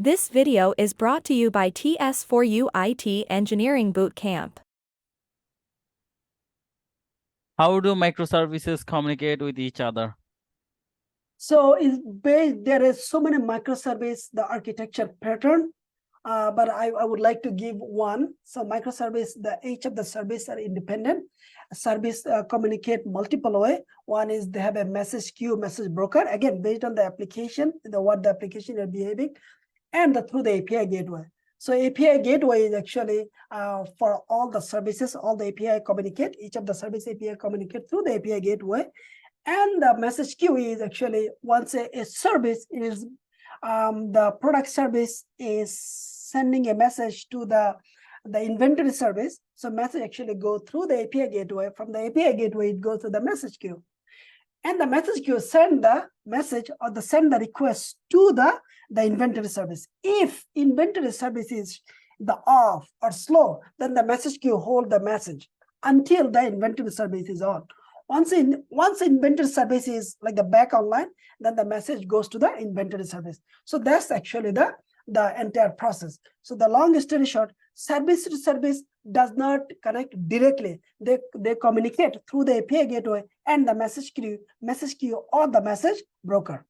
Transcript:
This video is brought to you by TS4U IT Engineering Bootcamp. How do microservices communicate with each other? So there is so many microservice, the architecture pattern, but I would like to give one. So microservice, each of the service are independent. Service communicate multiple way. One is they have a message queue, message broker, again, based on the application, what the application is behaving, and through the API gateway. So API gateway is actually for all the services, all the API communicate, each of the service API communicate through the API gateway. And the message queue is actually once a service is, the product service is sending a message to the inventory service. So message actually go through the API gateway. From the API gateway, it goes to the message queue. And the message queue send the message or send the request to the inventory service. If inventory service is the off or slow, then the message queue hold the message until the inventory service is on. Once inventory service is like the back online, then the message goes to the inventory service. So that's actually the entire process. So the long story short, service to service does not connect directly. They communicate through the API gateway and the message queue or the message broker.